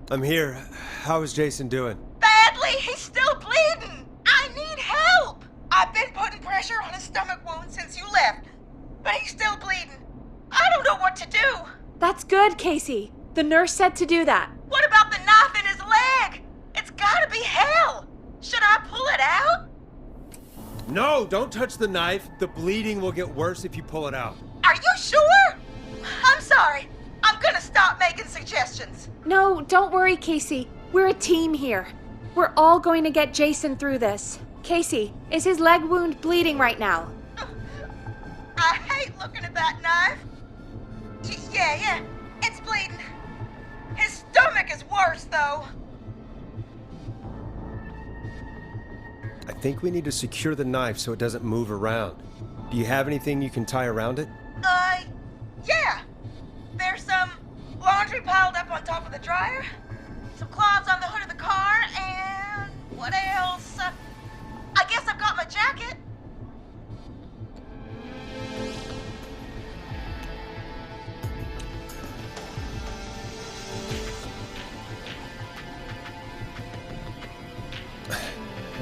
I'm here. How is Jason doing? Badly, he's still bleeding. I need help. I've been putting pressure on his stomach wound since you left, but he's still bleeding. I don't know what to do. That's good, Casey. The nurse said to do that. What about the knife in his leg? It's gotta be hell. Should I pull it out? No, don't touch the knife. The bleeding will get worse if you pull it out. Are you sure? I'm sorry. I'm gonna stop making suggestions. No, don't worry, Casey. We're a team here. We're all going to get Jason through this. Casey, is his leg wound bleeding right now? I hate looking at that knife. Yeah, it's bleeding. His stomach is worse, though. I think we need to secure the knife so it doesn't move around. Do you have anything you can tie around it? Yeah. There's some laundry piled up on top of the dryer, some cloths on the hood of the car, and what else? I guess I've got my jacket.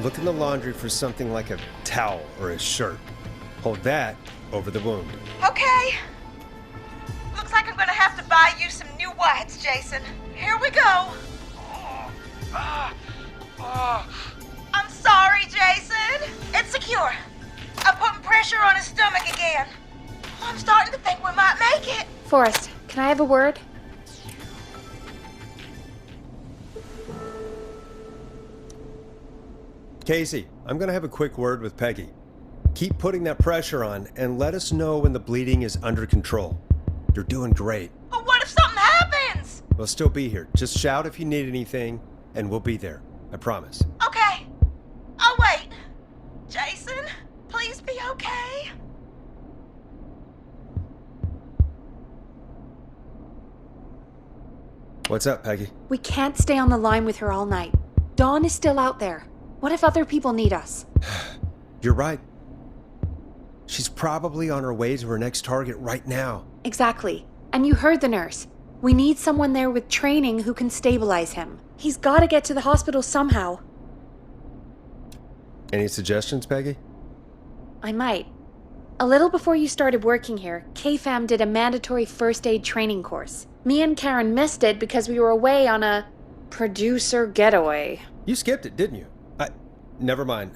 Look in the laundry for something like a towel or a shirt. Hold that over the wound. Okay. Looks like I'm gonna have to buy you some new whites, Jason. Here we go. I'm sorry, Jason. It's secure. I'm putting pressure on his stomach again. I'm starting to think we might make it. Forrest, can I have a word? Casey, I'm gonna have a quick word with Peggy. Keep putting that pressure on and let us know when the bleeding is under control. You're doing great. But what if something happens? We'll still be here. Just shout if you need anything, and we'll be there. I promise. Okay. I'll wait. Jason, please be okay. What's up, Peggy? We can't stay on the line with her all night. Dawn is still out there. What if other people need us? You're right. She's probably on her way to her next target right now. Exactly. And you heard the nurse. We need someone there with training who can stabilize him. He's got to get to the hospital somehow. Any suggestions, Peggy? I might. A little before you started working here, KFAM did a mandatory first aid training course. Me and Karen missed it because we were away on a producer getaway. You skipped it, didn't you? Never mind.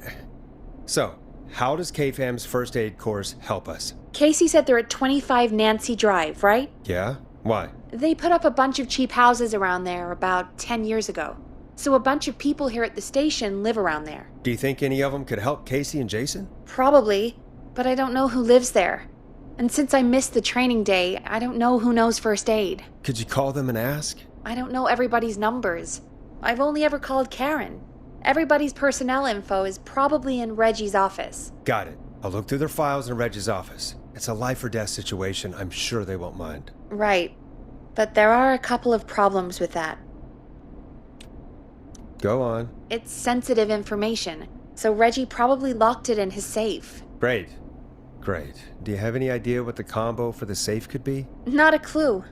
So, how does KFAM's first aid course help us? Casey said they're at 25 Nancy Drive, right? Yeah? Why? They put up a bunch of cheap houses around there about 10 years ago. So a bunch of people here at the station live around there. Do you think any of them could help Casey and Jason? Probably, but I don't know who lives there. And since I missed the training day, I don't know who knows first aid. Could you call them and ask? I don't know everybody's numbers. I've only ever called Karen. Everybody's personnel info is probably in Reggie's office. Got it. I'll look through their files in Reggie's office. It's a life or death situation. I'm sure they won't mind. Right. But there are a couple of problems with that. Go on. It's sensitive information, so Reggie probably locked it in his safe. Great. Do you have any idea what the combo for the safe could be? Not a clue.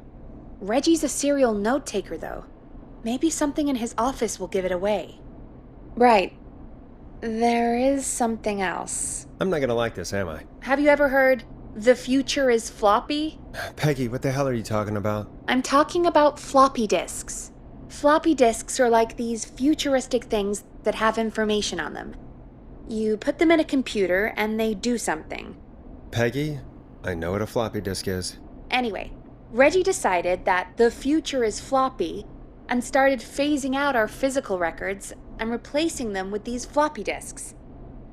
Reggie's a serial note taker, though. Maybe something in his office will give it away. Right. There is something else. I'm not gonna like this, am I? Have you ever heard, the future is floppy? Peggy, what the hell are you talking about? I'm talking about floppy disks. Floppy disks are like these futuristic things that have information on them. You put them in a computer and they do something. Peggy, I know what a floppy disk is. Anyway, Reggie decided that the future is floppy and started phasing out our physical records and replacing them with these floppy disks.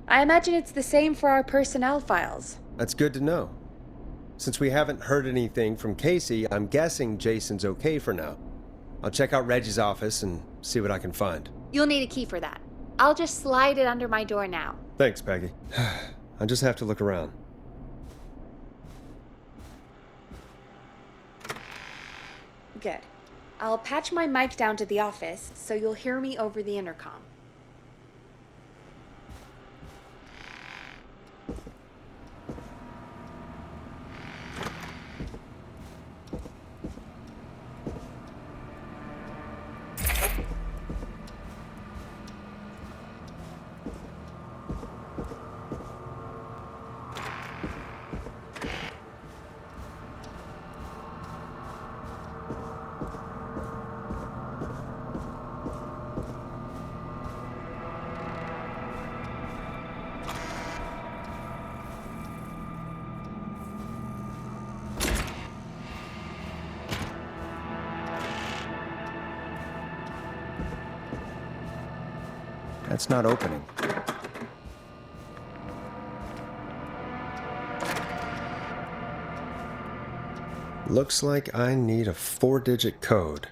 I imagine it's the same for our personnel files. That's good to know. Since we haven't heard anything from Casey, I'm guessing Jason's okay for now. I'll check out Reggie's office and see what I can find. You'll need a key for that. I'll just slide it under my door now. Thanks, Peggy. I just have to look around. Good. I'll patch my mic down to the office so you'll hear me over the intercom. That's not opening. Looks like I need a 4-digit code.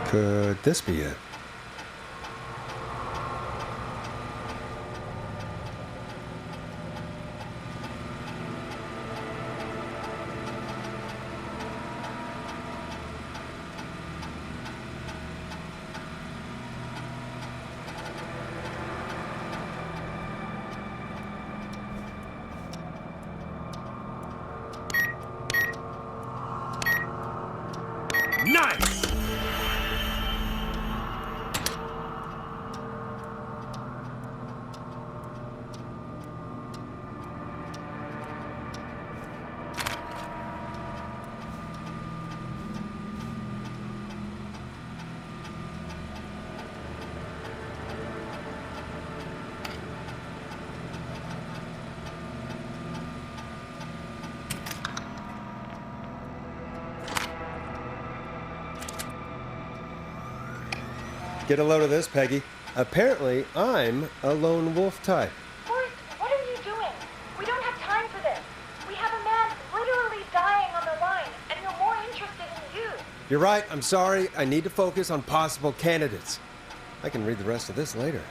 Could this be it? Nice! Get a load of this, Peggy. Apparently, I'm a lone wolf type. Forrest, what are you doing? We don't have time for this. We have a man literally dying on the line, and you're more interested in you. You're right, I'm sorry. I need to focus on possible candidates. I can read the rest of this later.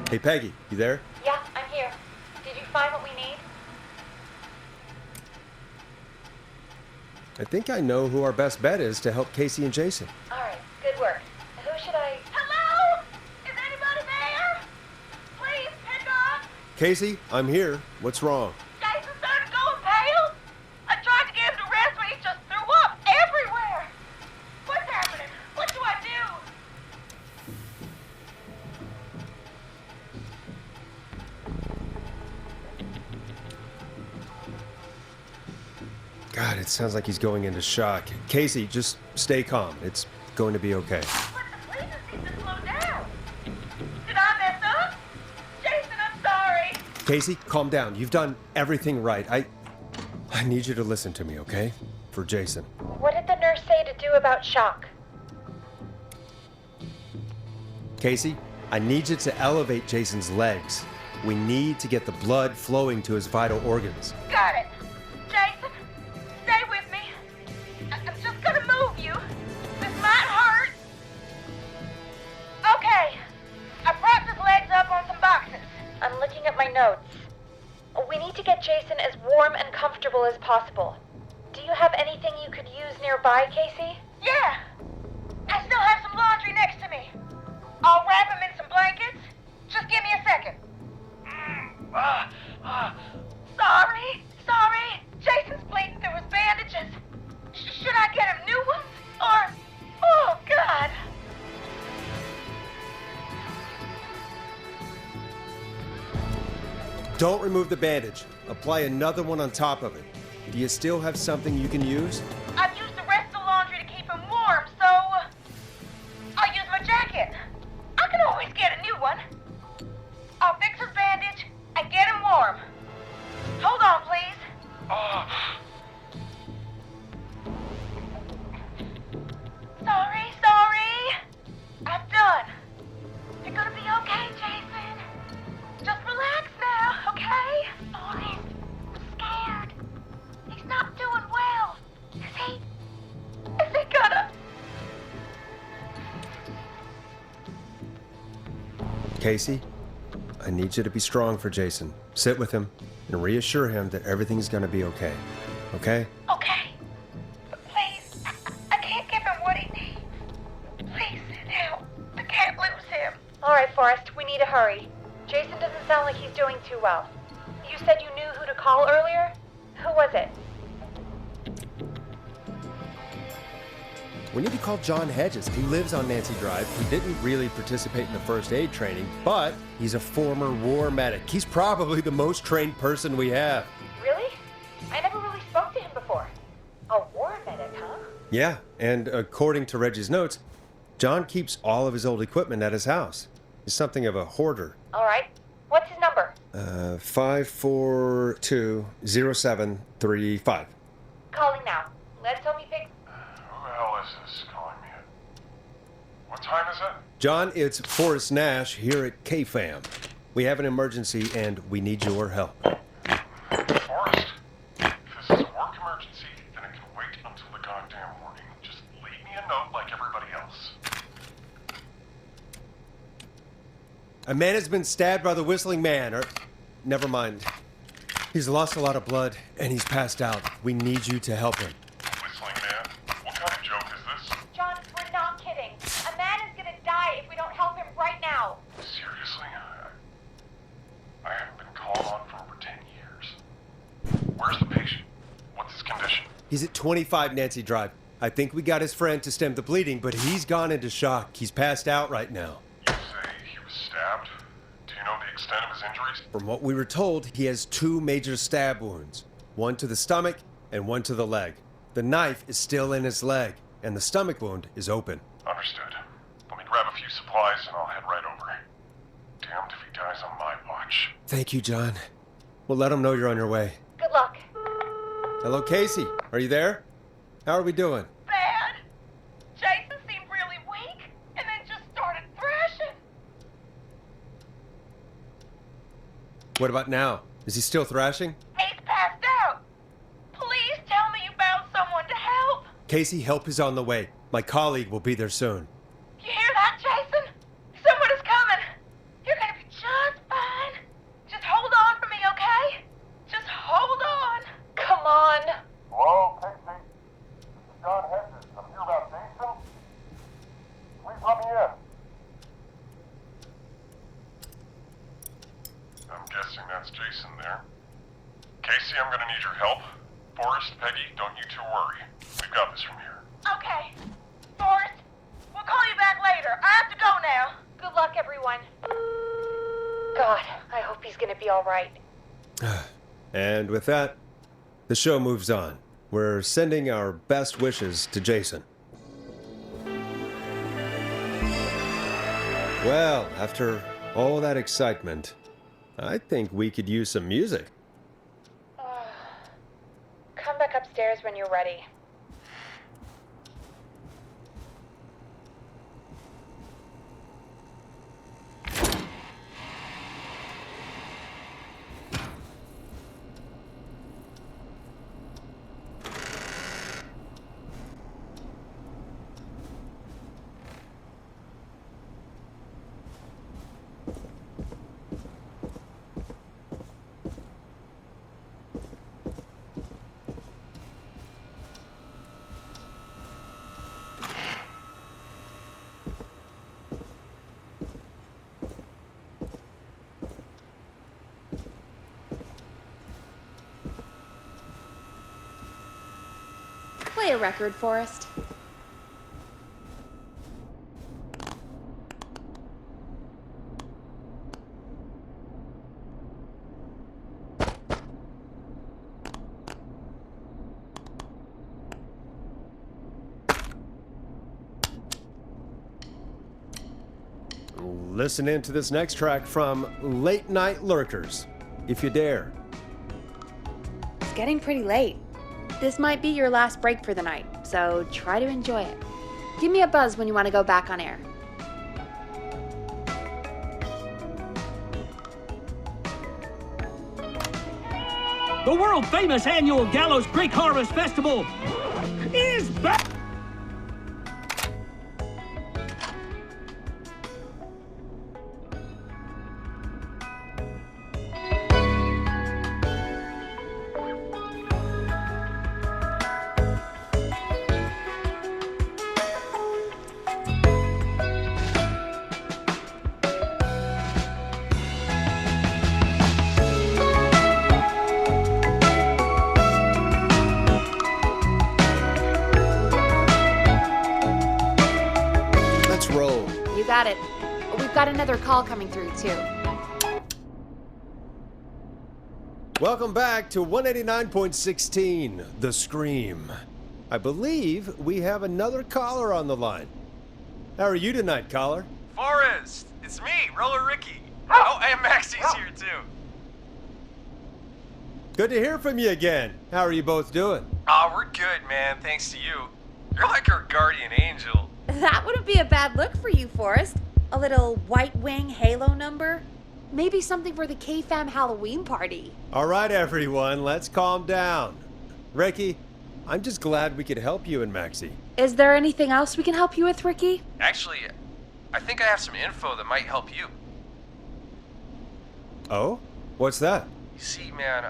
Hey, Peggy, you there? Yeah, I'm here. Did you find what we need? I think I know who our best bet is to help Casey and Jason. All right, good work. Who should I... Hello? Is anybody there? Please, pick up. Casey, I'm here. What's wrong? Jason started going pale. I tried to get him to rest, but he just threw up everywhere. What's happening? What do I do? God, it sounds like he's going into shock. Casey, just stay calm. It's going to be okay. But the police need to slow down. Did I mess up? Jason, I'm sorry. Casey, calm down. You've done everything right. I need you to listen to me, okay? For Jason. What did the nurse say to do about shock? Casey, I need you to elevate Jason's legs. We need to get the blood flowing to his vital organs. Got it. Jason, stay with me. I'm just gonna move you. This might hurt. Okay. I propped his legs up on some boxes. looking at my notes. We need to get Jason as warm and comfortable as possible. Do you have anything you could use nearby, Casey? Yeah! I still have some laundry next to me. I'll wrap him in some blankets. Just give me a second. Sorry. Jason's bleeding through his bandages. Should I get him new ones? Or... Oh, God. Don't remove the bandage. Apply another one on top of it. Do you still have something you can use? I've used the rest of the laundry to keep him warm, so... I'll use my jacket. I can always get a new one. I'll fix his bandage and get him warm. Hold on, please. Sorry. I'm done. You're gonna be okay, Jason. Just relax now, okay? Boris, I'm scared. He's not doing well. Is he gonna... Casey, I need you to be strong for Jason. Sit with him and reassure him that everything's gonna be okay. Okay? Okay. But please, I can't give him what he needs. Please sit down. I can't lose him. All right, Forrest, we need to hurry. Jason doesn't sound like he's doing too well. You said you knew who to call earlier? Who was it? We need to call John Hedges. He lives on Nancy Drive. He didn't really participate in the first aid training, but he's a former war medic. He's probably the most trained person we have. Really? I never really spoke to him before. A war medic, huh? Yeah, and according to Reggie's notes, John keeps all of his old equipment at his house. He's something of a hoarder. All right. What's his number? 5420735. Calling now. Let's hope he picks... Who the hell is this calling me at? What time is it? John, it's Forrest Nash here at KFAM. We have an emergency and we need your help. Forrest, if this is a work emergency, then it can wait until the goddamn morning. Just leave me a note like everybody else. A man has been stabbed by the Whistling Man, or... Never mind. He's lost a lot of blood and he's passed out. We need you to help him. Whistling Man? What kind of joke is this? John, we're not kidding. A man is gonna die if we don't help him right now. Seriously? I haven't been called on for over 10 years. Where's the patient? What's his condition? He's at 25 Nancy Drive. I think we got his friend to stem the bleeding, but he's gone into shock. He's passed out right now. You say he was stabbed? Do you know the extent of his injuries? From what we were told, he has 2 major stab wounds. One to the stomach and one to the leg. The knife is still in his leg, and the stomach wound is open. Understood. Let me grab a few supplies and I'll head right over. Damned if he dies on my watch. Thank you, John. We'll let him know you're on your way. Good luck. Hello, Casey. Are you there? How are we doing? Bad. Jason seemed really weak and then just started thrashing. What about now? Is he still thrashing? He's passed out. Please tell me you found someone to help. Casey, help is on the way. My colleague will be there soon. You hear that, Jason? Someone is coming. You're gonna be just fine. Just hold on for me, okay? Just hold on. Come on. Hello, Casey. This is John Hedges. I'm here about Jason. Please let me in. I'm guessing that's Jason there. Casey, I'm gonna need your help. Forrest, Peggy, don't you two worry. We've got this from here. Okay. Forrest, we'll call you back later. I have to go now. Good luck, everyone. God, I hope he's gonna be all right. And with that, the show moves on. We're sending our best wishes to Jason. Well, after all that excitement, I think we could use some music. Come back upstairs when you're ready. Play a record, Forrest. Listen in to this next track from Late Night Lurkers, if you dare. It's getting pretty late. This might be your last break for the night, so try to enjoy it. Give me a buzz when you want to go back on air. The world-famous annual Gallows Creek Harvest Festival is back! Let's roll. You got it. We've got another call coming through, too. Welcome back to 189.16, The Scream. I believe we have another caller on the line. How are you tonight, caller? Forrest, it's me, Roller Ricky. Oh, and Maxie's here too. Good to hear from you again. How are you both doing? Oh, we're good, man, thanks to you. You're like our guardian angel. That wouldn't be a bad look for you, Forrest. A little White Wing Halo number? Maybe something for the K-Fam Halloween party. All right, everyone, let's calm down. Ricky, I'm just glad we could help you and Maxie. Is there anything else we can help you with, Ricky? Actually, I think I have some info that might help you. Oh? What's that? You see, man,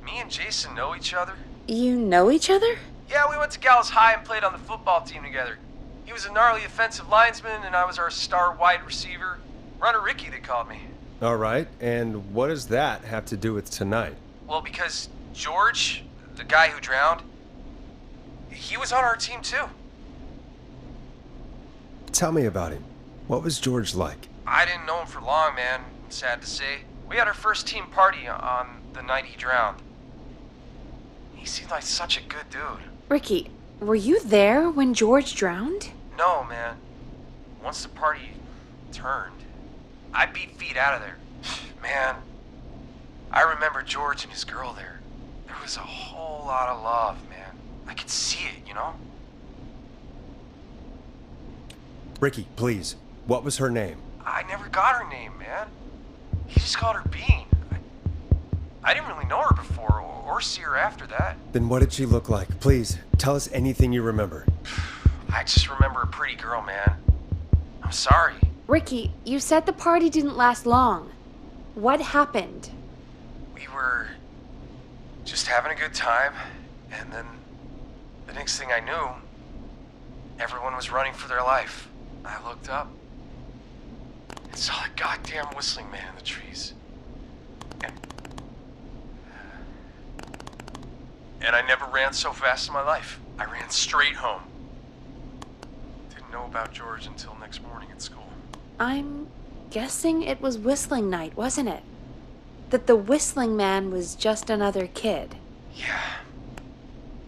me and Jason know each other. You know each other? Yeah, we went to Gallows High and played on the football team together. He was a gnarly offensive linesman, and I was our star wide receiver. Runner Ricky, they called me. All right, and what does that have to do with tonight? Well, because George, the guy who drowned, he was on our team too. Tell me about him. What was George like? I didn't know him for long, man. Sad to say. We had our first team party on the night he drowned. He seemed like such a good dude. Ricky, were you there when George drowned? No, man. Once the party turned, I beat feet out of there. Man, I remember George and his girl there. There was a whole lot of love, man. I could see it, you know? Ricky, please. What was her name? I never got her name, man. He just called her Bean. I didn't really know her before or see her after that. Then what did she look like? Please, tell us anything you remember. I just remember a pretty girl, man. I'm sorry. Ricky, you said the party didn't last long. What happened? We were just having a good time, and then the next thing I knew, everyone was running for their life. I looked up and saw a goddamn whistling man in the trees. And I never ran so fast in my life. I ran straight home. Didn't know about George until next morning at school. I'm guessing it was whistling night, wasn't it? That the whistling man was just another kid. Yeah.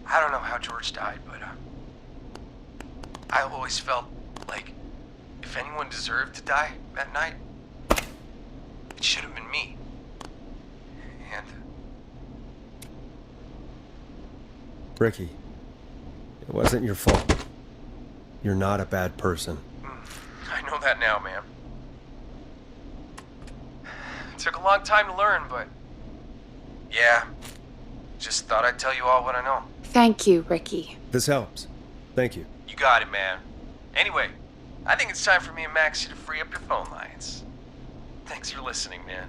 I don't know how George died, but I always felt like if anyone deserved to die that night, it should have been me. And Ricky, it wasn't your fault. You're not a bad person. I know that now, man. It took a long time to learn, but yeah, just thought I'd tell you all what I know. Thank you, Ricky. This helps. Thank you. You got it, man. Anyway, I think it's time for me and Maxie to free up your phone lines. Thanks for listening, man.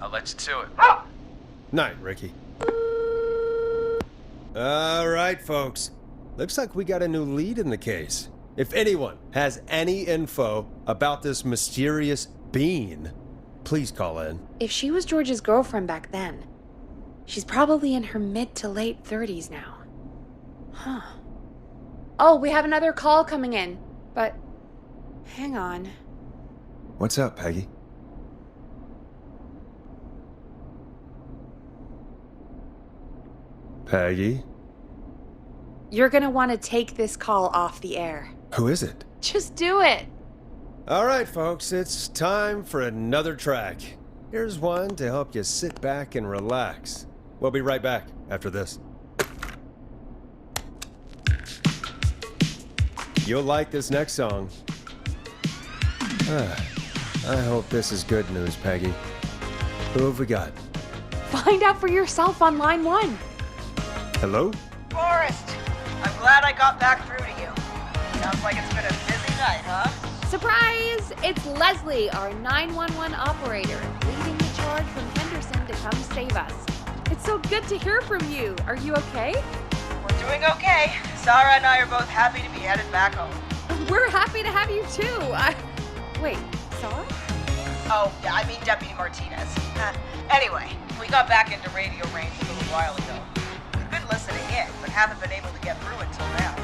I'll let you to it. Night, Ricky. All right, folks. Looks like we got a new lead in the case. If anyone has any info about this mysterious being, please call in. If she was George's girlfriend back then, she's probably in her mid to late 30s now. Huh. Oh, we have another call coming in. But hang on. What's up, Peggy? Peggy? You're gonna want to take this call off the air. Who is it? Just do it. All right, folks, it's time for another track. Here's one to help you sit back and relax. We'll be right back after this. You'll like this next song. I hope this is good news, Peggy. Who have we got? Find out for yourself on line 1. Hello? Forrest, I'm glad I got back through to you. Sounds like it's been a busy night, huh? Surprise! It's Leslie, our 911 operator, leading the charge from Henderson to come save us. It's so good to hear from you. Are you okay? We're doing okay. Sarah and I are both happy to be headed back home. We're happy to have you too. Wait, Sarah? Oh, yeah, I mean Deputy Martinez. Anyway, we got back into radio range a little while ago. We've been listening in, but haven't been able to get through until now.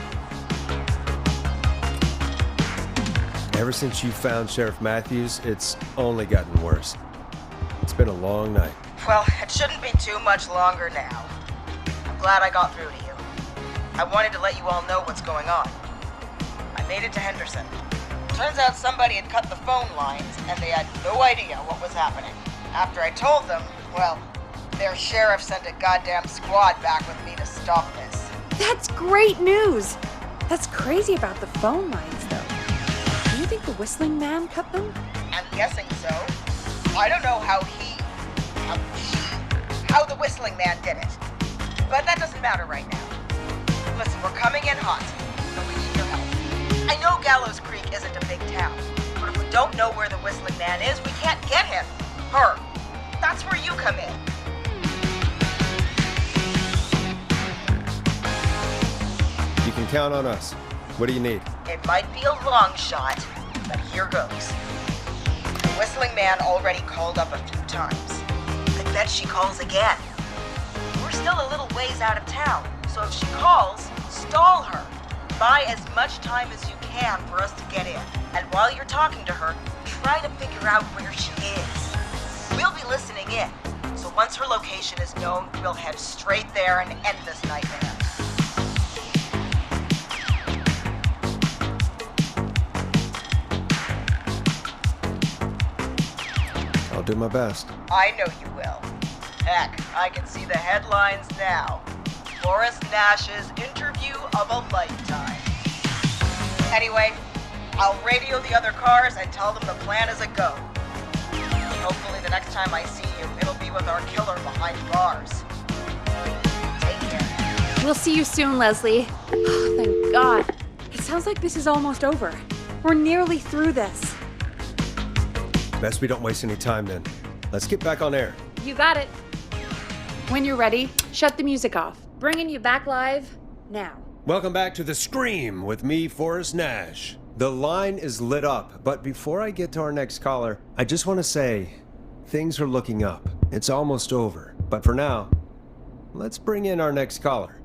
Ever since you found Sheriff Matthews, it's only gotten worse. It's been a long night. Well, it shouldn't be too much longer now. I'm glad I got through to you. I wanted to let you all know what's going on. I made it to Henderson. Turns out somebody had cut the phone lines, and they had no idea what was happening. After I told them, well, their sheriff sent a goddamn squad back with me to stop this. That's great news. That's crazy about the phone lines, though. Do you think the whistling man cut them? I'm guessing so. I don't know how the whistling man did it. But that doesn't matter right now. Listen, we're coming in hot, and we need your help. I know Gallows Creek isn't a big town, but if we don't know where the whistling man is, we can't get him. Her. That's where you come in. You can count on us. What do you need? It might be a long shot, but here goes. The whistling man already called up a few times. I bet she calls again. We're still a little ways out of town, so if she calls, stall her. Buy as much time as you can for us to get in. And while you're talking to her, try to figure out where she is. We'll be listening in, so once her location is known, we'll head straight there and end this nightmare. I'll do my best. I know you will. Heck, I can see the headlines now. Forrest Nash's interview of a lifetime. Anyway, I'll radio the other cars and tell them the plan is a go. Hopefully the next time I see you, it'll be with our killer behind bars. Take care. We'll see you soon, Leslie. Oh, thank God. It sounds like this is almost over. We're nearly through this. Best we don't waste any time then. Let's get back on air. You got it. When you're ready, shut the music off. Bringing you back live now. Welcome back to The Scream with me, Forrest Nash. The line is lit up, but before I get to our next caller, I just want to say, things are looking up. It's almost over. But for now, let's bring in our next caller.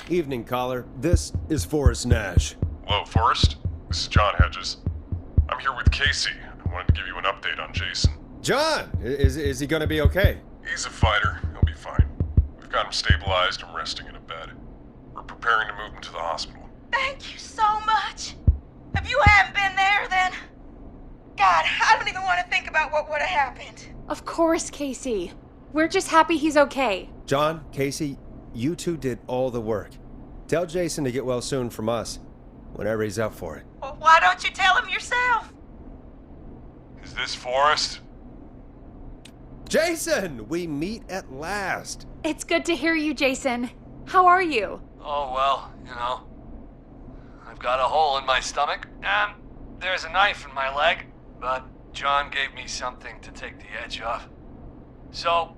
Evening, caller. This is Forrest Nash. Hello, Forrest. This is John Hedges. I'm here with Casey. I wanted to give you an update on Jason. John, is he going to be okay? He's a fighter. He'll be fine. We've got him stabilized and resting in a bed. We're preparing to move him to the hospital. Thank you so much. If you hadn't been there, then... God, I don't even want to think about what would have happened. Of course, Casey. We're just happy he's okay. John, Casey, you two did all the work. Tell Jason to get well soon from us, whenever he's up for it. Well, why don't you tell him yourself? Is this Forrest? Jason, we meet at last. It's good to hear you, Jason. How are you? Oh, well, I've got a hole in my stomach, and there's a knife in my leg, but John gave me something to take the edge off. So,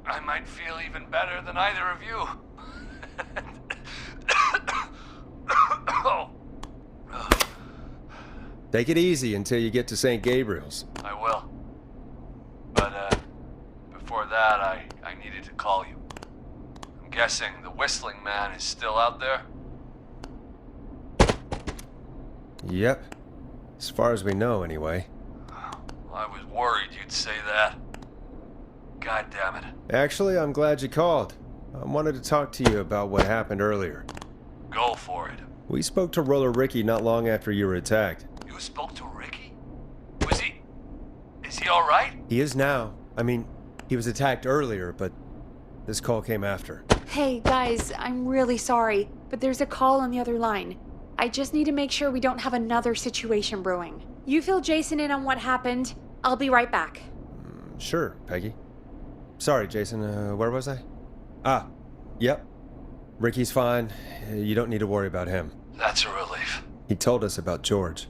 I might feel even better than either of you. Oh. Take it easy until you get to St. Gabriel's. I will. But, before that, I needed to call you. I'm I'm guessing the Whistling Man is still out there? Yep. As far as we know, anyway. I was worried you'd say that. God damn it. Actually, I'm glad you called. I wanted to talk to you about what happened earlier. Go for it. We spoke to Roller Ricky not long after you were attacked. You spoke to Ricky? Is he alright? He is now. I mean, he was attacked earlier, but this call came after. Hey, guys, I'm really sorry, but there's a call on the other line. I just need to make sure we don't have another situation brewing. You fill Jason in on what happened. I'll be right back. Sure, Peggy. Sorry, Jason, where was I? Yep. Ricky's fine. You don't need to worry about him. That's a relief. He told us about George.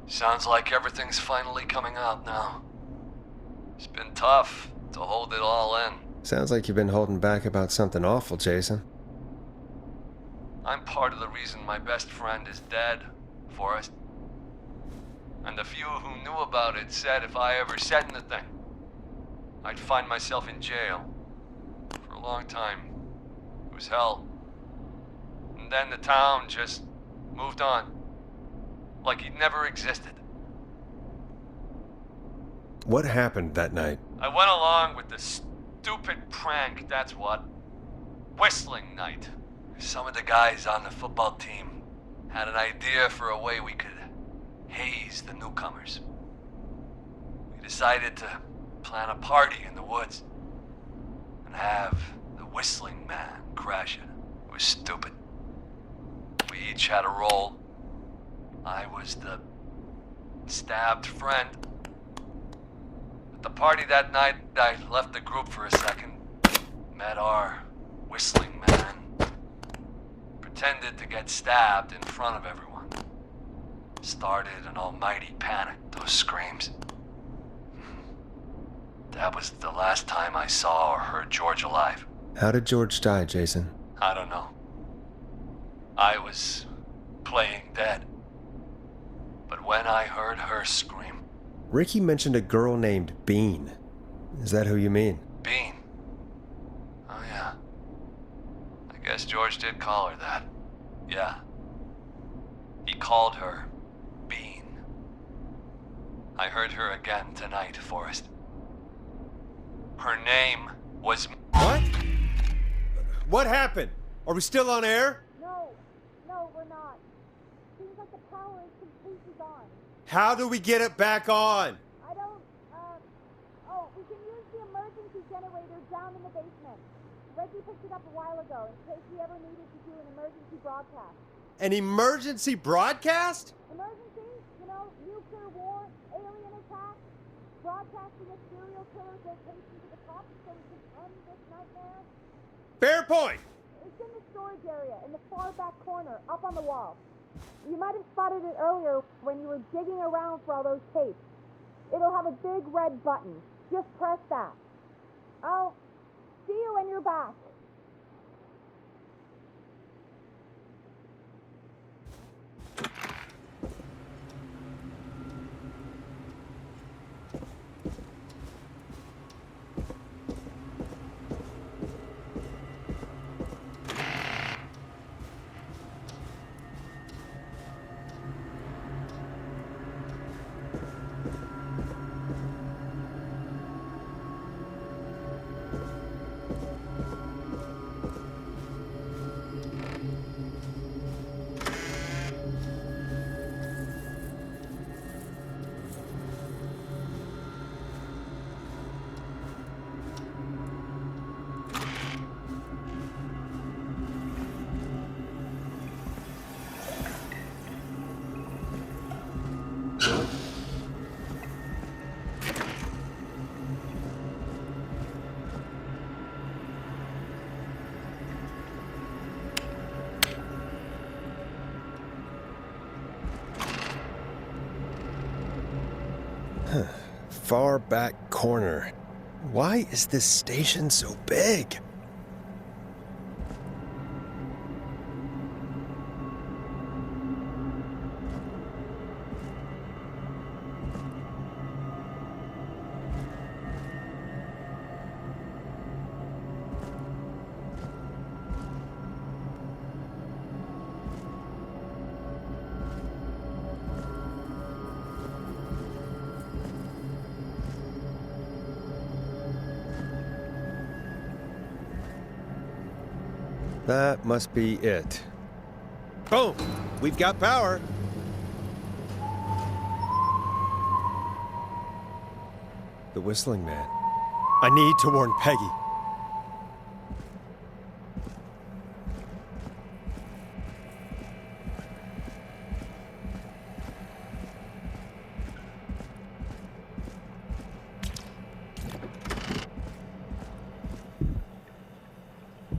Sounds like everything's finally coming out now. It's been tough to hold it all in. Sounds like you've been holding back about something awful, Jason. I'm part of the reason my best friend is dead, Forrest. And the few who knew about it said if I ever said anything, I'd find myself in jail. For a long time. It was hell. And then the town just moved on. Like he'd never existed. What happened that night? I went along with the stupid prank, that's what. Whistling night. Some of the guys on the football team had an idea for a way we could haze the newcomers. We decided to plan a party in the woods and have the Whistling Man crash it. It was stupid. We each had a role. I was the stabbed friend. At the party that night, I left the group for a second. Met our Whistling Man. Pretended to get stabbed in front of everyone. Started an almighty panic, those screams. That was the last time I saw or heard George alive. How did George die, Jason? I don't know. I was playing dead. But when I heard her scream... Ricky mentioned a girl named Bean. Is that who you mean? Bean? Oh yeah. I guess George did call her that. Yeah. He called her Bean. I heard her again tonight, Forrest. Her name was... What? What happened? Are we still on air? No, we're not. Seems like the power is completely gone. How do we get it back on? I don't, we can use the emergency generator down in the basement. Reggie picked it up a while ago in case we ever needed to do an emergency broadcast. An emergency broadcast? Emergency? You know, nuclear war, alien attack, broadcasting a serial killer's location to the cops so we can end this nightmare. Fair point. It's in the storage area in the far back corner, up on the wall. You might have spotted it earlier when you were digging around for all those tapes. It'll have a big red button. Just press that. I'll see you when you're back. Far back corner. Why is this station so big? That must be it. Boom! We've got power. The whistling man. I need to warn Peggy.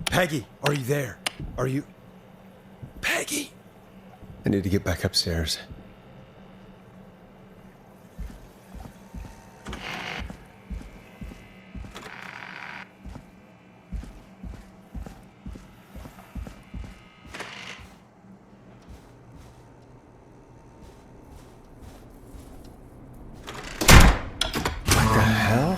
Peggy, are you there? Are you... Peggy! I need to get back upstairs. What the hell?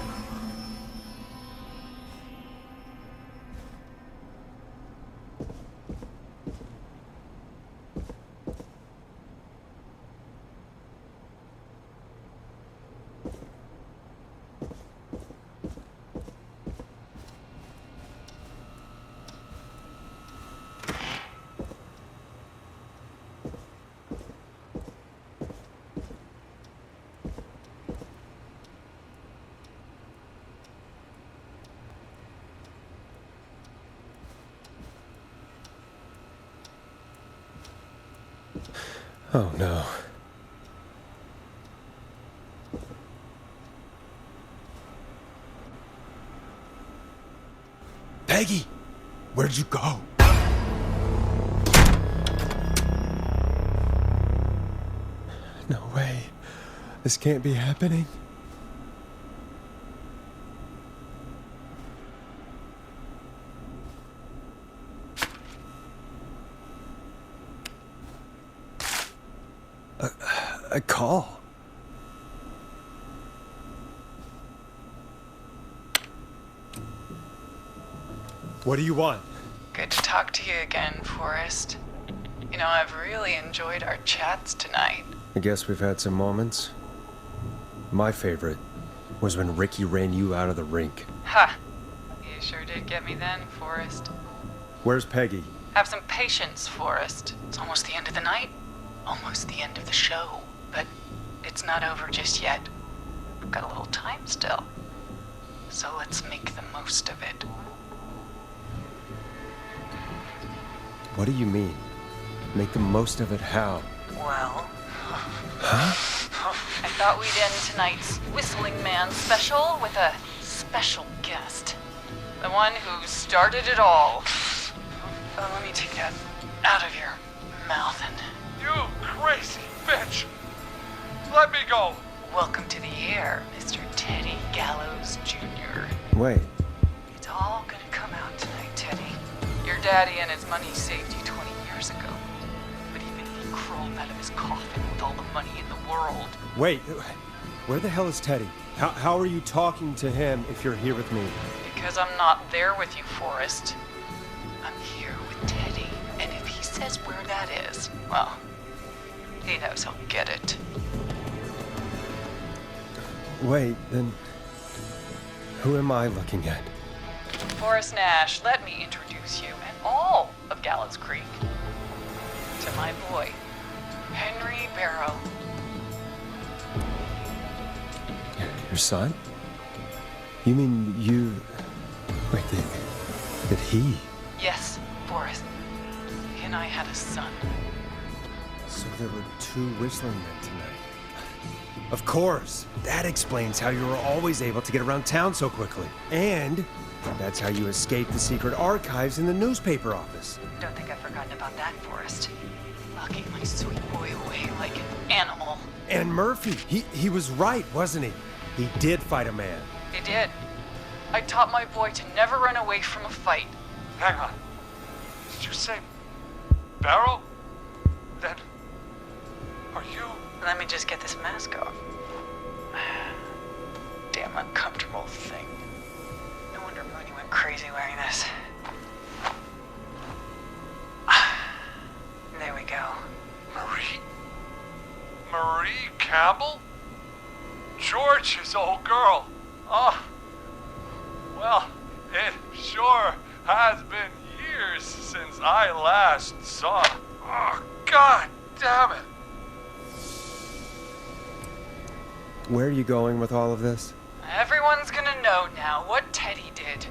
Oh no. Peggy! Where'd you go? No way. This can't be happening. A call. What do you want? Good to talk to you again, Forrest. You know, I've really enjoyed our chats tonight. I guess we've had some moments. My favorite was when Ricky ran you out of the rink. Ha! You sure did get me then, Forrest. Where's Peggy? Have some patience, Forrest. It's almost the end of the night. Almost the end of the show. But it's not over just yet. We've got a little time still. So let's make the most of it. What do you mean? Make the most of it how? Well... Huh? I thought we'd end tonight's Whistling Man special with a special guest. The one who started it all. Let me take that out of your mouth and... You crazy bitch! Let me go! Welcome to the air, Mr. Teddy Gallows Jr. Wait. It's all gonna come out tonight, Teddy. Your daddy and his money saved you 20 years ago. But even he crawled out of his coffin with all the money in the world. Wait. Where the hell is Teddy? How are you talking to him if you're here with me? Because I'm not there with you, Forrest. I'm here with Teddy. And if he says where that is, well, he knows he'll get it. Wait, then... Who am I looking at? Forrest Nash, let me introduce you and all of Gallows Creek to my boy, Henry Barrow. Your son? You mean you... Wait, did he... Yes, Forrest. He and I had a son. So there were two whistling men tonight. Of course! That explains how you were always able to get around town so quickly. And that's how you escaped the secret archives in the newspaper office. Don't think I've forgotten about that, Forrest. Locking my sweet boy away like an animal. And Murphy, he was right, wasn't he? He did fight a man. He did. I taught my boy to never run away from a fight. Hang on. Did you say Barrow? Then... Are you... Let me just get this mask off. Damn uncomfortable thing. No wonder Mooney went crazy wearing this. There we go. Marie Campbell? George's old girl. Oh. Well, it sure has been years since just saw. Oh, God damn it. Where are you going with all of this? Everyone's gonna know now what Teddy did.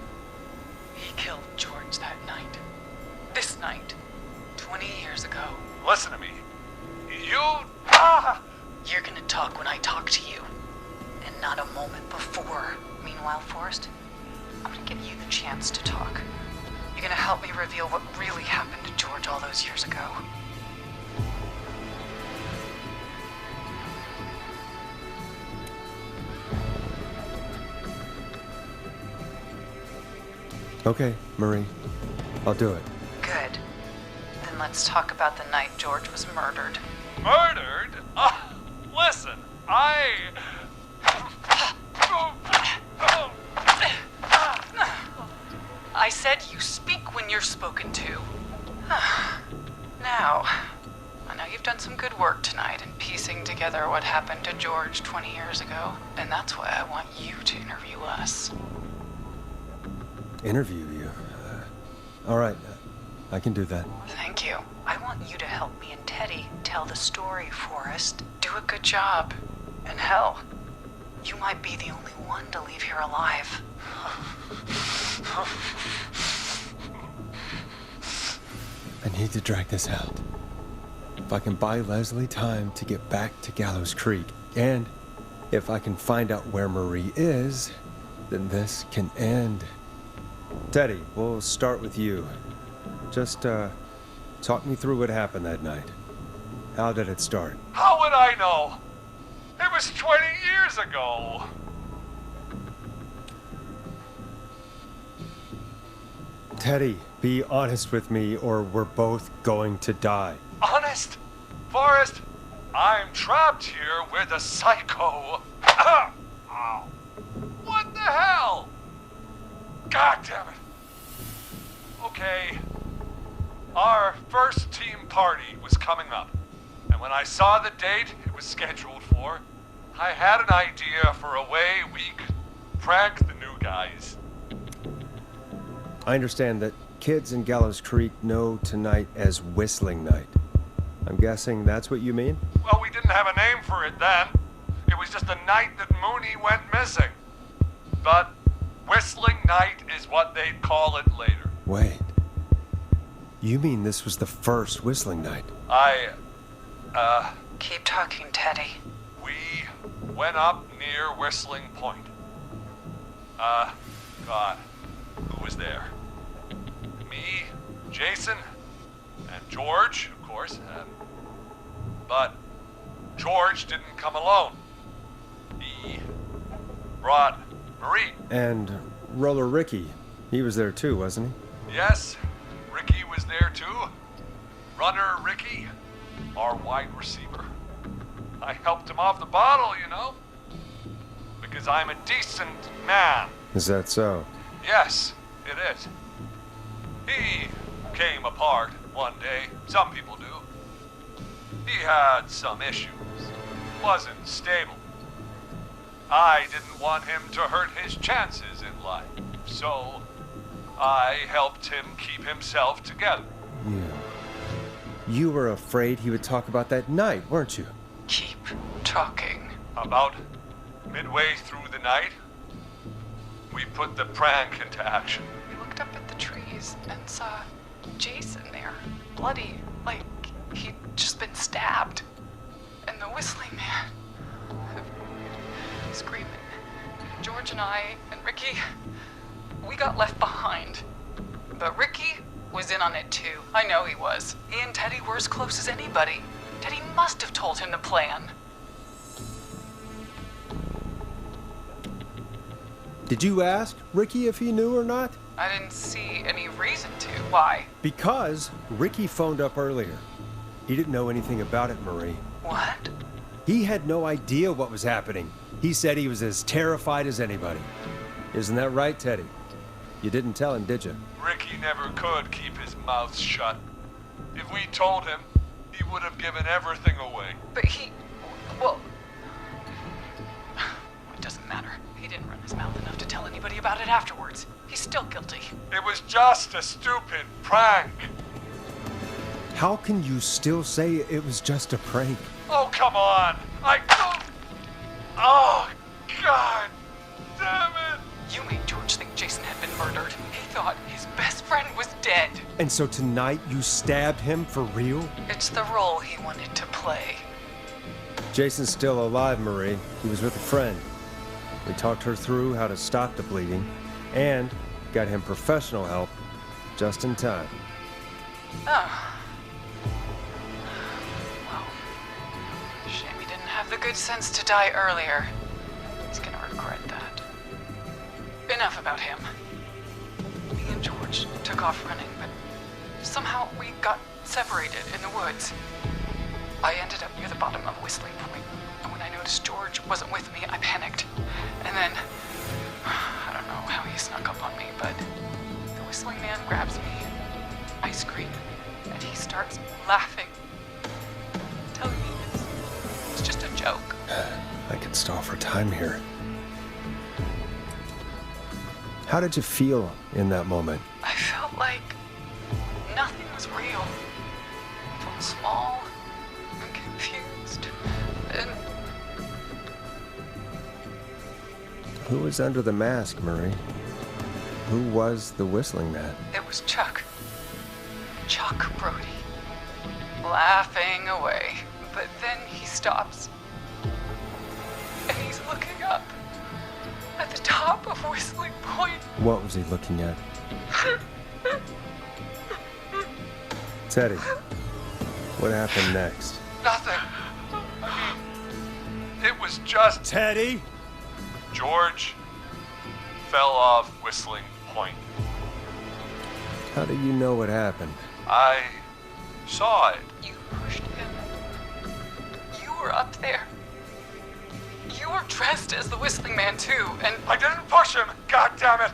He killed George that night. This night. 20 years ago. Listen to me. You're gonna talk when I talk to you. And not a moment before. Meanwhile, Forrest, I'm gonna give you the chance to talk. You're gonna help me reveal what really happened to George all those years ago. Okay, Marie. I'll do it. Good. Then let's talk about the night George was murdered. Murdered? Listen, I said you speak when you're spoken to. Now, I know you've done some good work tonight in piecing together what happened to George 20 years ago, and that's why I want you to interview us. Interview you? All right. I can do that. Thank you. I want you to help me and Teddy tell the story, Forrest. Do a good job. And hell, you might be the only one to leave here alive. I need to drag this out. If I can buy Leslie time to get back to Gallows Creek, and if I can find out where Marie is, then this can end. Teddy, we'll start with you. Just, talk me through what happened that night. How did it start? How would I know? It was 20 years ago. Teddy, be honest with me or we're both going to die. Honest? Forrest, I'm trapped here with a psycho. Ow. What the hell? God damn it. Okay. Our first team party was coming up. And when I saw the date it was scheduled for, I had an idea for a way we could prank the new guys. I understand that kids in Gallows Creek know tonight as Whistling Night. I'm guessing that's what you mean? Well, we didn't have a name for it then. It was just the night that Mooney went missing. But Whistling Night is what they'd call it later. Wait. You mean this was the first Whistling Night? Keep talking, Teddy. We went up near Whistling Point. God, who was there? Me, Jason, and George, of course. But George didn't come alone. He brought Marie. And Roller Ricky. He was there too, wasn't he? Yes, Ricky was there too. Runner Ricky, our wide receiver. I helped him off the bottle, you know. Because I'm a decent man. Is that so? Yes, it is. He came apart one day. Some people do. He had some issues. Wasn't stable. I didn't want him to hurt his chances in life. So I helped him keep himself together. You were afraid he would talk about that night, weren't you? Keep talking. About midway through the night, we put the prank into action. We looked up at the trees and saw Jason there, bloody, like he'd just been stabbed. And the Whistling Man, screaming. George and I and Ricky, we got left behind. But Ricky was in on it too. I know he was. He and Teddy were as close as anybody. Teddy must have told him the plan. Did you ask Ricky if he knew or not? I didn't see any reason to. Why? Because Ricky phoned up earlier. He didn't know anything about it, Marie. What? He had no idea what was happening. He said he was as terrified as anybody. Isn't that right, Teddy? You didn't tell him, did you? Ricky never could keep his mouth shut. If we told him, he would have given everything away. But well, it doesn't matter. He didn't run his mouth enough to tell anybody about it afterwards. He's still guilty. It was just a stupid prank. How can you still say it was just a prank? Oh, come on! Oh, God damn it! You made George think Jason had been murdered. He thought his best friend was dead. And so tonight you stabbed him for real? It's the role he wanted to play. Jason's still alive, Marie. He was with a friend. We talked her through how to stop the bleeding and got him professional help just in time. Oh. Well, shame he didn't have the good sense to die earlier. He's gonna regret that. Enough about him. Me and George took off running, but somehow we got separated in the woods. I ended up near the bottom of Whistling Point, and when I noticed George wasn't with me, I panicked. And then, I don't know how he snuck up on me, but the Whistling Man grabs me. I scream, and he starts laughing, telling me it's just a joke. I could stall for time here. How did you feel in that moment? I felt like nothing was real. I felt small and confused, and Who was under the mask, Marie? Who was the Whistling Man? it was Chuck. Chuck Brody. Laughing away, but then he stops. And he's looking up at the top of Whistling Point. What was he looking at? Teddy, what happened next? Nothing. I mean, it was just Teddy? George fell off Whistling Point. How do you know what happened? I saw it. You pushed him. You were up there. You were dressed as the Whistling Man too, and I didn't push him, God damn it!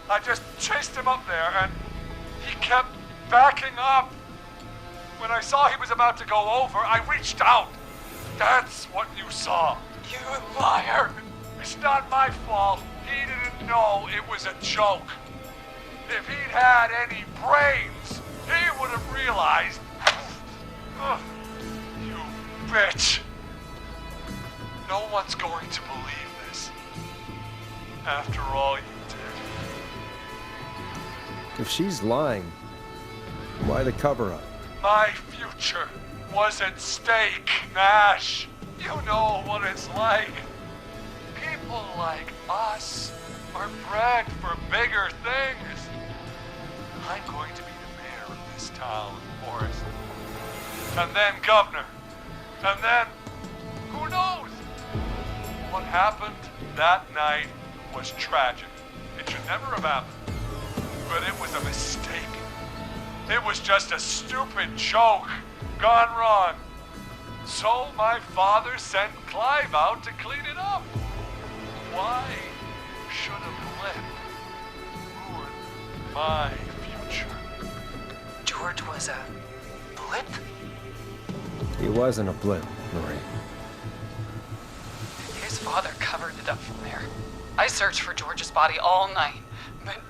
I just chased him up there, and he kept backing up. When I saw he was about to go over, I reached out. That's what you saw. you liar. It's not my fault. He didn't know it was a joke. If he'd had any brains, he would have realized. Ugh, you bitch. No one's going to believe this. After all you did. If she's lying, why the cover-up? My future was at stake, Nash. You know what it's like. People like us are bred for bigger things. I'm going to be the mayor of this town, Forrest. And then governor. And then, who knows? What happened that night was tragic. It should never have happened. But it was a mistake. It was just a stupid joke gone wrong. So my father sent Clive out to clean it up. Why should a blip ruin my future? George was a blip? He wasn't a blip, Marie. His father covered it up from there. I searched for George's body all night, but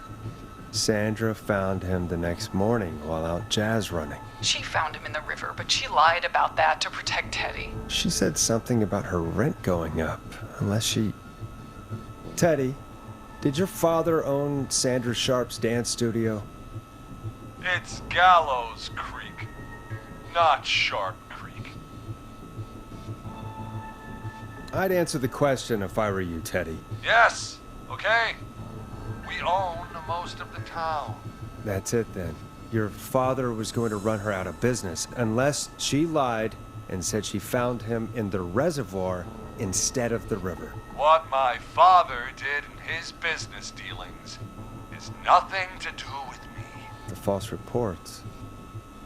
Sandra found him the next morning while out jazz running. she found him in the river, but she lied about that to protect Teddy. She said something about her rent going up, unless she... Teddy, did your father own Sandra Sharp's dance studio? It's Gallows Creek, not Sharp Creek. I'd answer the question if I were you, Teddy. Yes, okay. We own most of the town. That's it then. Your father was going to run her out of business unless she lied and said she found him in the reservoir instead of the river. What my father did in his business dealings is nothing to do with me. The false reports.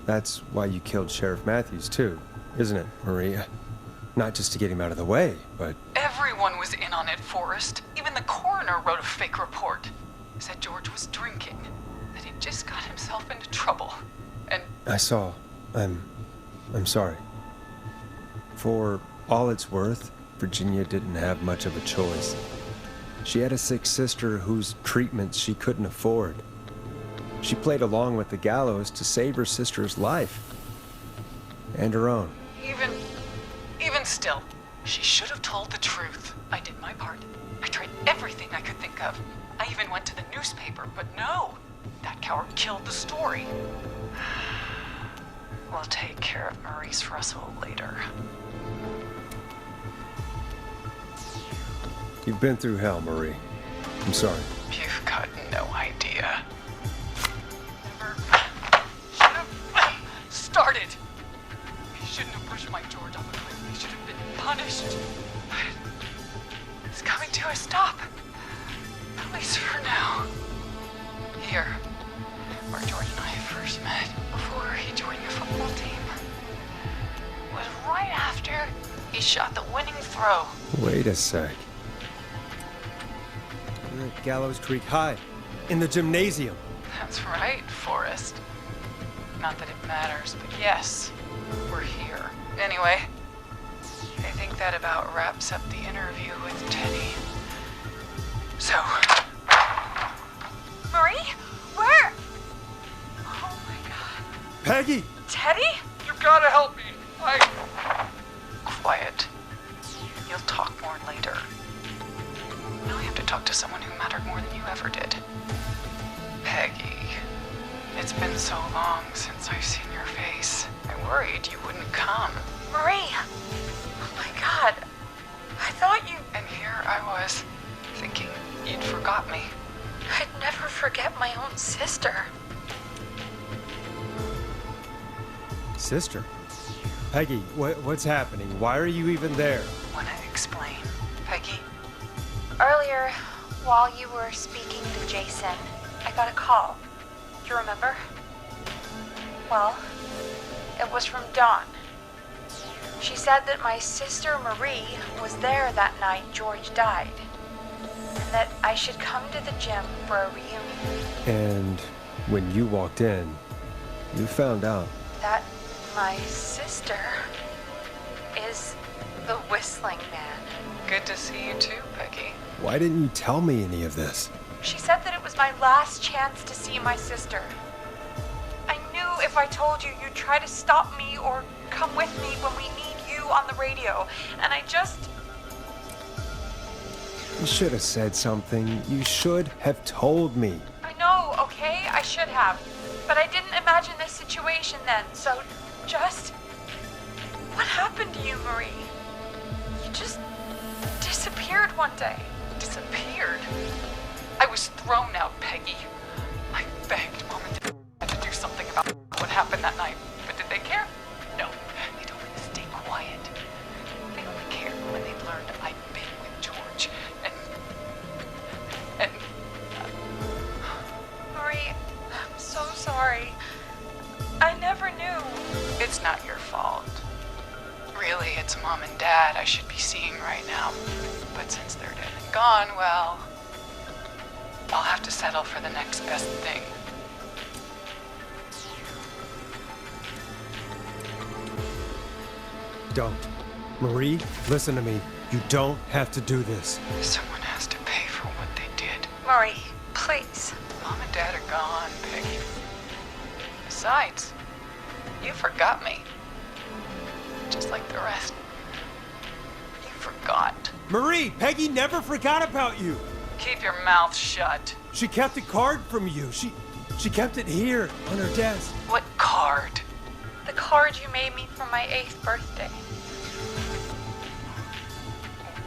That's why you killed Sheriff Matthews too, isn't it, Maria? Not just to get him out of the way, but... Everyone was in on it, Forrest. Even the coroner wrote a fake report. Said George was drinking, that he'd just got himself into trouble. And I saw. I'm sorry. For all it's worth, Virginia didn't have much of a choice. She had a sick sister whose treatments she couldn't afford. She played along with the gallows to save her sister's life. And her own. Even still, she should have told the truth. I did my part. I tried everything I could think of. I even went to the newspaper, but no. That coward killed the story. We'll take care of Maurice Russell later. You've been through hell, Marie. I'm sorry. You've got no idea. Never should have started. He shouldn't have pushed my George off a cliff. He should have been punished. It's coming to a stop. At least for now. Here, where George and I first met, before he joined the football team, was right after he shot the winning throw. Wait a sec. You're at Gallows Creek High, in the gymnasium. That's right, Forrest. Not that it matters, but yes, we're here. Anyway, I think that about wraps up the interview with Teddy. So, Marie? Where? Oh my god. Peggy! Teddy? You gotta help me. quiet. You'll talk more later. Now I have to talk to someone who mattered more than you ever did. Peggy. It's been so long since I've seen your face. I worried you wouldn't come. Marie! Oh my god. I thought you... And here I was, thinking you'd forgot me. I'd never forget my own sister. Sister? Peggy, what's happening? Why are you even there? Wanna explain, Peggy? Earlier, while you were speaking to Jason, I got a call. Do you remember? Well, it was from Dawn. She said that my sister Marie was there that night George died, and that I should come to the gym for a reunion. And when you walked in, you found out. That my sister is the Whistling Man. Good to see you too, Peggy. Why didn't you tell me any of this? She said that it was my last chance to see my sister. I knew if I told you, you'd try to stop me or come with me when we need you on the radio. And I just... You should have said something. You should have told me. I know, okay? I should have. But I didn't imagine this situation then, so just... What happened to you, Marie? You just disappeared one day. Disappeared? I was thrown out, Peggy. I begged Mom and Dad to do something about what happened that night. But did they care? No. They told me to stay quiet. They only cared when they learned I'd been with George. And... Marie, I'm so sorry. I never knew. It's not your fault. Really, it's Mom and Dad I should be seeing right now. But since they're dead and gone, well... I'll have to settle for the next best thing. Don't. Marie, listen to me. You don't have to do this. Someone has to pay for what they did. Marie, please. Mom and Dad are gone, Peggy. Besides, you forgot me. Just like the rest. You forgot. Marie, Peggy never forgot about you. Keep your mouth shut. She kept a card from you. She kept it here on her desk. What card? The card you made me for my 8th birthday.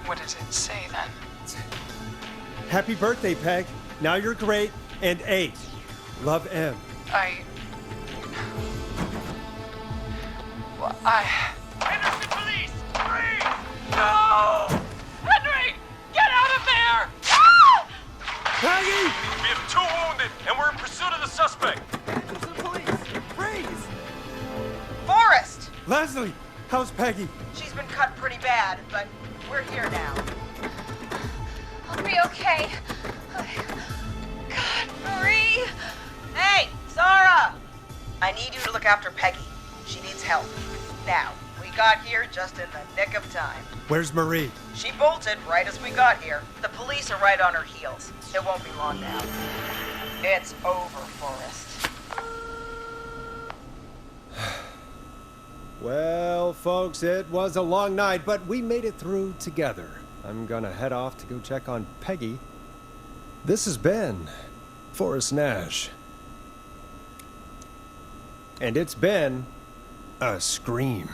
What does it say then? Happy birthday, Peg. Now you're great and 8. Love, M. Henderson police! Freeze! No! Henry! Get out of there! Peggy! We have 2 wounded, and we're in pursuit of the suspect. Forrest! Leslie, how's Peggy? She's been cut pretty bad, but we're here now. I'll be okay. God, Marie! Hey, Zara! I need you to look after Peggy. She needs help. Now, we got here just in the nick of time. Where's Marie? She bolted right as we got here. The police are right on her heels. It won't be long now. It's over, Forrest. Well, folks, it was a long night, but we made it through together. I'm gonna head off to go check on Peggy. This has been Forrest Nash. And it's been a scream.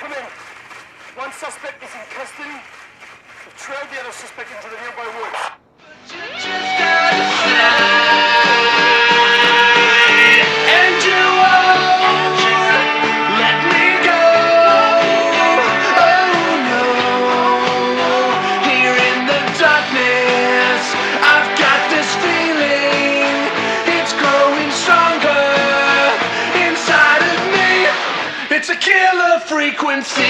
Come in. One suspect is in custody. We've trailed the other suspect into the nearby woods. And you won't let me go. Oh no. Here in the darkness, I've got this feeling. It's growing stronger inside of me. It's a killer frequency.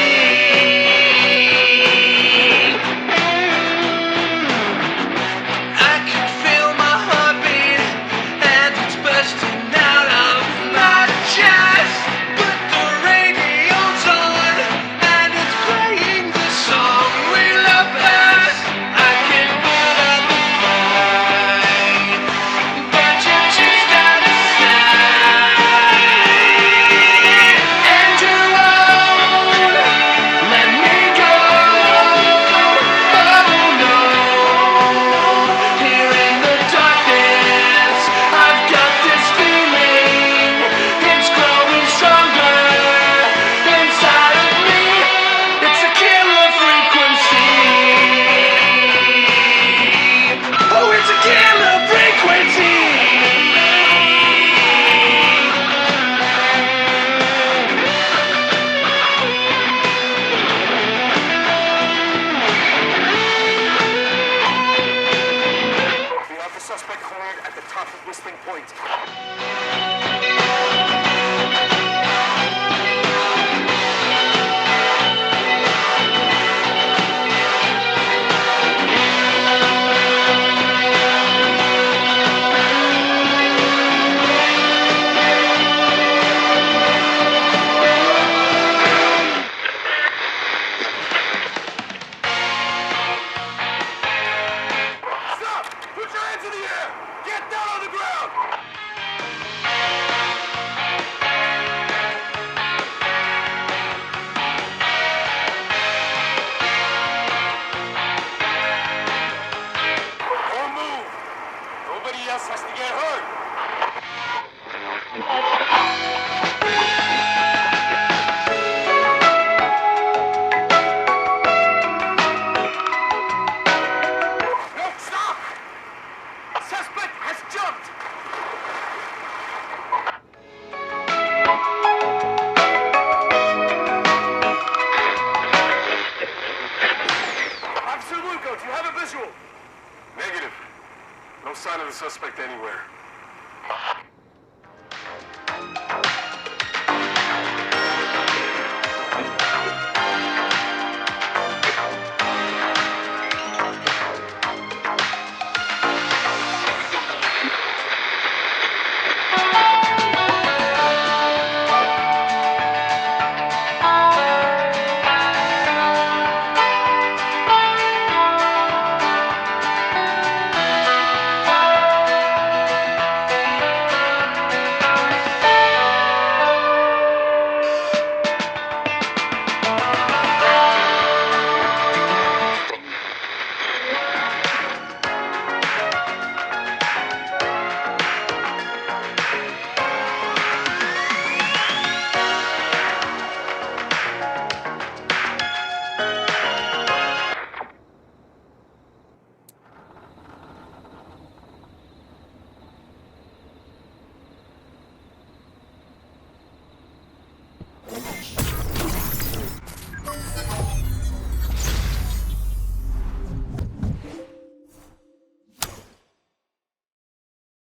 I can feel my heartbeat, and it's bursting out of my chest. But the radio's on, and it's playing the song we love best. I can put up a fight, but you're just out of sight. And you won't let me go. Oh no. Here in the darkness, I've got this feeling. It's growing stronger inside of me. It's a killer frequency. Oh, it's a killer frequency. We have the suspect cornered at the top of Whistling Point. Stop! Put your hands in the air! Get down on the ground! Don't move! Nobody else has to get hurt! No, stop! Suspect has jumped! Officer Lugo, do you have a visual? Negative. No sign of the suspect anywhere.